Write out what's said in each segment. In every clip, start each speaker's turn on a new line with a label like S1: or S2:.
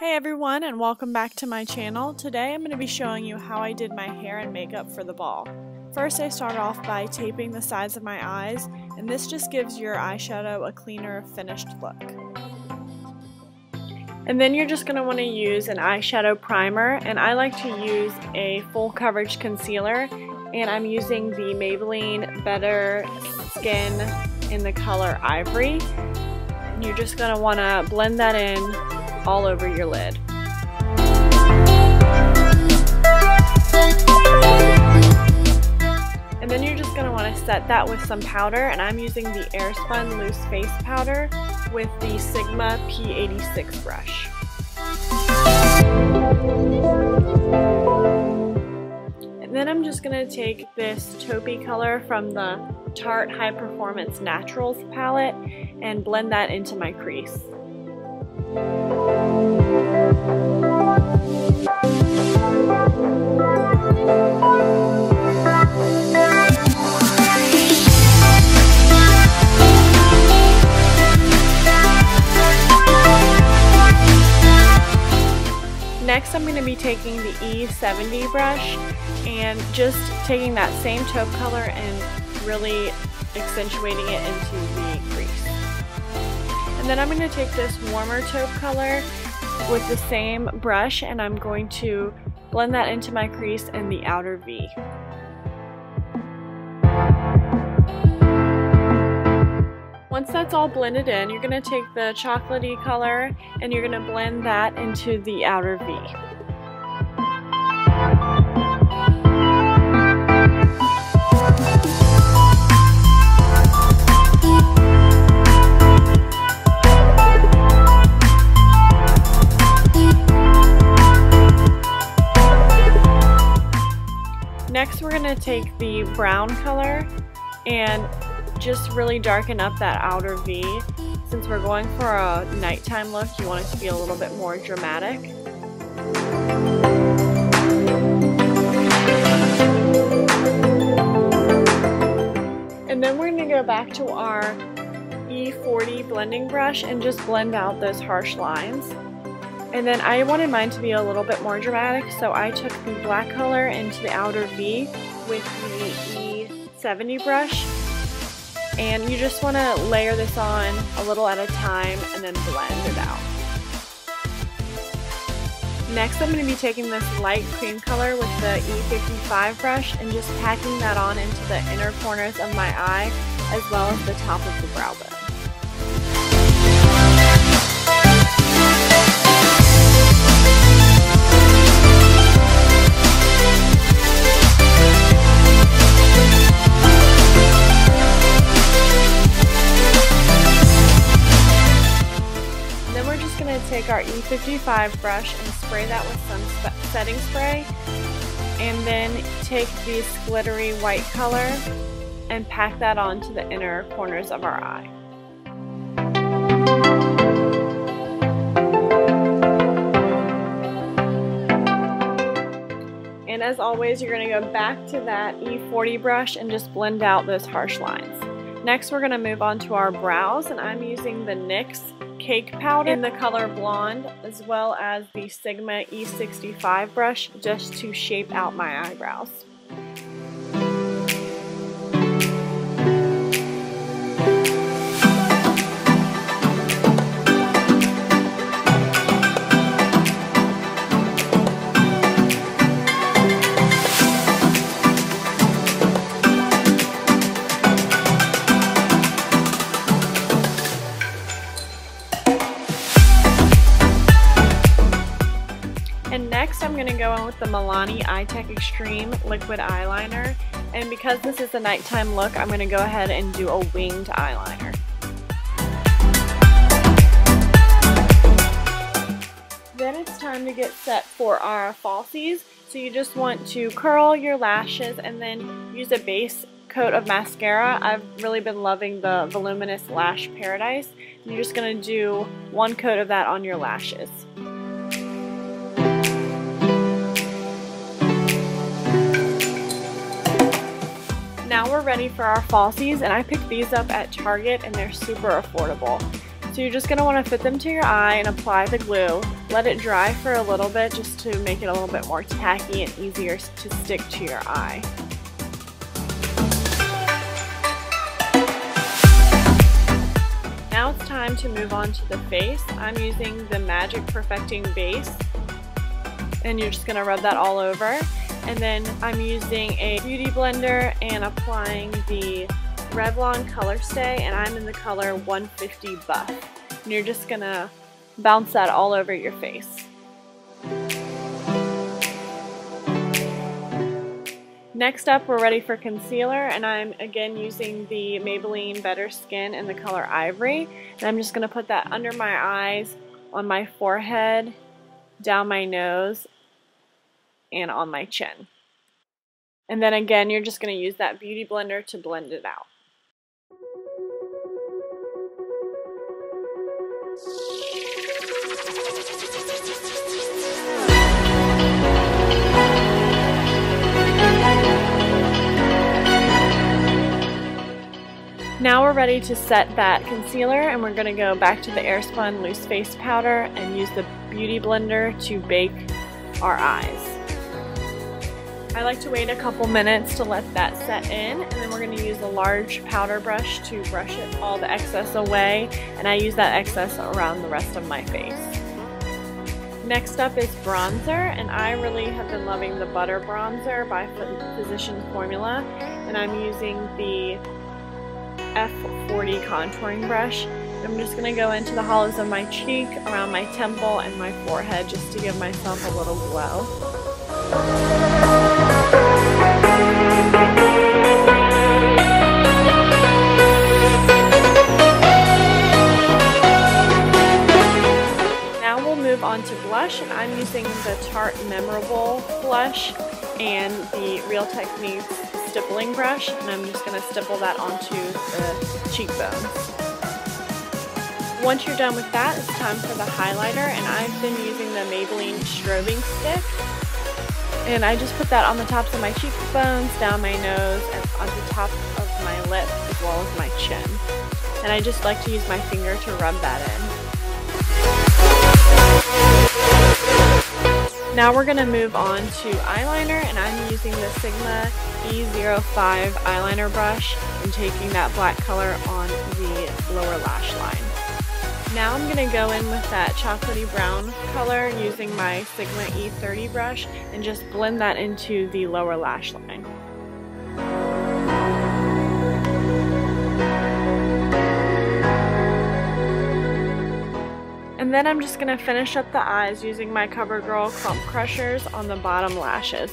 S1: Hey everyone, and welcome back to my channel. Today I'm going to be showing you how I did my hair and makeup for the ball. First I started off by taping the sides of my eyes, and this just gives your eyeshadow a cleaner, finished look. And then you're just going to want to use an eyeshadow primer, and I like to use a full coverage concealer, and I'm using the Maybelline Better Skin in the color Ivory. And you're just going to want to blend that in all over your lid. And then you're just going to want to set that with some powder, and I'm using the Airspun Loose Face Powder with the Sigma P86 brush. And then I'm just going to take this taupey color from the Tarte High Performance Naturals palette and blend that into my crease. Next, I'm going to be taking the E70 brush and just taking that same taupe color and really accentuating it into the crease. And then I'm going to take this warmer taupe color with the same brush, and I'm going to blend that into my crease in the outer V. Once that's all blended in, you're going to take the chocolatey color and you're going to blend that into the outer V. Next, we're going to take the brown color and just really darken up that outer V. Since we're going for a nighttime look, you want it to be a little bit more dramatic. And then we're going to go back to our E40 blending brush and just blend out those harsh lines. And then I wanted mine to be a little bit more dramatic, so I took the black color into the outer V with the E70 brush. And you just want to layer this on a little at a time and then blend it out. Next, I'm going to be taking this light cream color with the E55 brush and just packing that on into the inner corners of my eye as well as the top of the brow bone. Take our E55 brush and spray that with some setting spray, and then take this glittery white color and pack that onto the inner corners of our eye. And as always, you're going to go back to that E40 brush and just blend out those harsh lines. Next, we're going to move on to our brows, and I'm using the NYX Cake Powder in the color Blonde, as well as the Sigma E65 brush just to shape out my eyebrows. And next I'm going to go in with the Milani Eye-Tech Extreme Liquid Eyeliner, and because this is a nighttime look, I'm going to go ahead and do a winged eyeliner. Then it's time to get set for our falsies, so you just want to curl your lashes and then use a base coat of mascara. I've really been loving the Voluminous Lash Paradise, and you're just going to do one coat of that on your lashes. Now we're ready for our falsies, and I picked these up at Target and they're super affordable. So you're just going to want to fit them to your eye and apply the glue let it dry for a little bit just to make it a little bit more tacky and easier to stick to your eye. Now it's time to move on to the face. I'm using the Magic Perfecting Base, and you're just going to rub that all over. And then I'm using a beauty blender and applying the Revlon Color Stay, and I'm in the color 150 Buff. And you're just going to bounce that all over your face. Next up, we're ready for concealer, and I'm again using the Maybelline Better Skin in the color Ivory. And I'm just going to put that under my eyes, on my forehead, down my nose, and on my chin. And then again, you're just going to use that beauty blender to blend it out. Now we're ready to set that concealer, and we're going to go back to the Airspun Loose Face Powder and use the beauty blender to bake our eyes. I like to wait a couple minutes to let that set in, and then we're going to use a large powder brush to brush all the excess away, and I use that excess around the rest of my face. Next up is bronzer, and I really have been loving the Butter Bronzer by Physicians Formula, and I'm using the F40 contouring brush. I'm just going to go into the hollows of my cheek, around my temple, and my forehead just to give myself a little glow. Now we'll move on to blush, and I'm using the Tarte Memorable blush and the Real Techniques stippling brush, and I'm just going to stipple that onto the cheekbones. Once you're done with that, it's time for the highlighter, and I've been using the Maybelline Strobing Stick, and I just put that on the tops of my cheekbones, down my nose, and on the top of my lip, as well as my chin. And I just like to use my finger to rub that in. Now we're going to move on to eyeliner, and I'm using the Sigma E05 eyeliner brush and taking that black color on the lower lash line. Now I'm going to go in with that chocolatey brown color using my Sigma E30 brush and just blend that into the lower lash line. And then I'm just going to finish up the eyes using my CoverGirl Clump Crushers on the bottom lashes.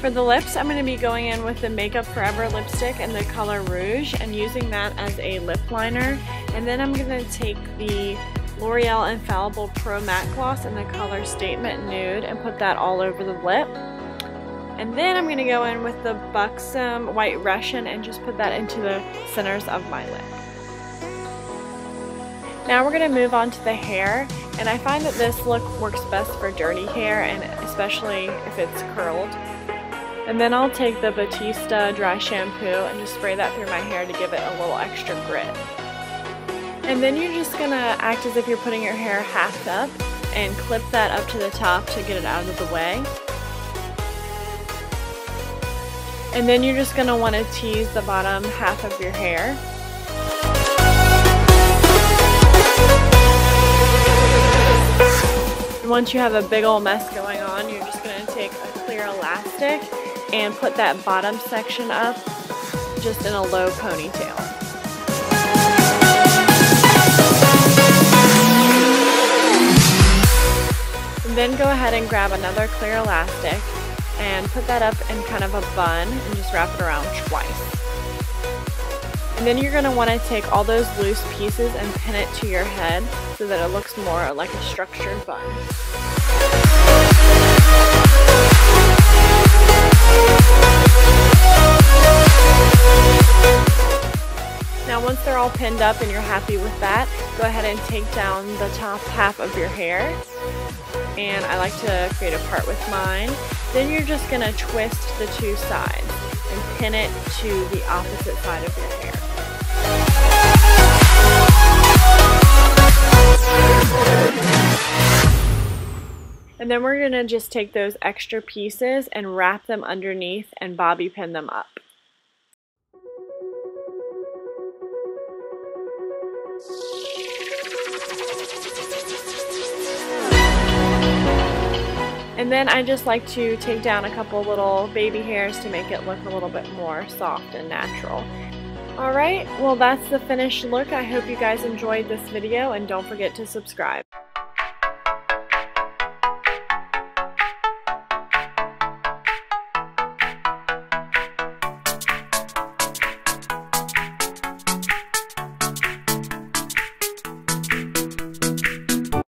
S1: For the lips, I'm going to be going in with the Makeup Forever lipstick in the color Rouge and using that as a lip liner. And then I'm going to take the L'Oreal Infallible Pro Matte Gloss in the color Statement Nude and put that all over the lip. And then I'm going to go in with the Buxom White Russian and just put that into the centers of my lip. Now we're going to move on to the hair, and I find that this look works best for dirty hair, and especially if it's curled. And then I'll take the Batista dry shampoo and just spray that through my hair to give it a little extra grit. And then you're just going to act as if you're putting your hair half up and clip that up to the top to get it out of the way. And then you're just going to want to tease the bottom half of your hair. Once you have a big old mess going on, you're just going to take a clear elastic and put that bottom section up just in a low ponytail. And then go ahead and grab another clear elastic and put that up in kind of a bun and just wrap it around twice. And then you're going to want to take all those loose pieces and pin it to your head so that it looks more like a structured bun. Now once they're all pinned up and you're happy with that, go ahead and take down the top half of your hair. And I like to create a part with mine. Then you're just going to twist the two sides and pin it to the opposite side of your hair. And then we're going to just take those extra pieces and wrap them underneath and bobby pin them up. And then I just like to take down a couple little baby hairs to make it look a little bit more soft and natural. Alright, well that's the finished look. I hope you guys enjoyed this video and don't forget to subscribe.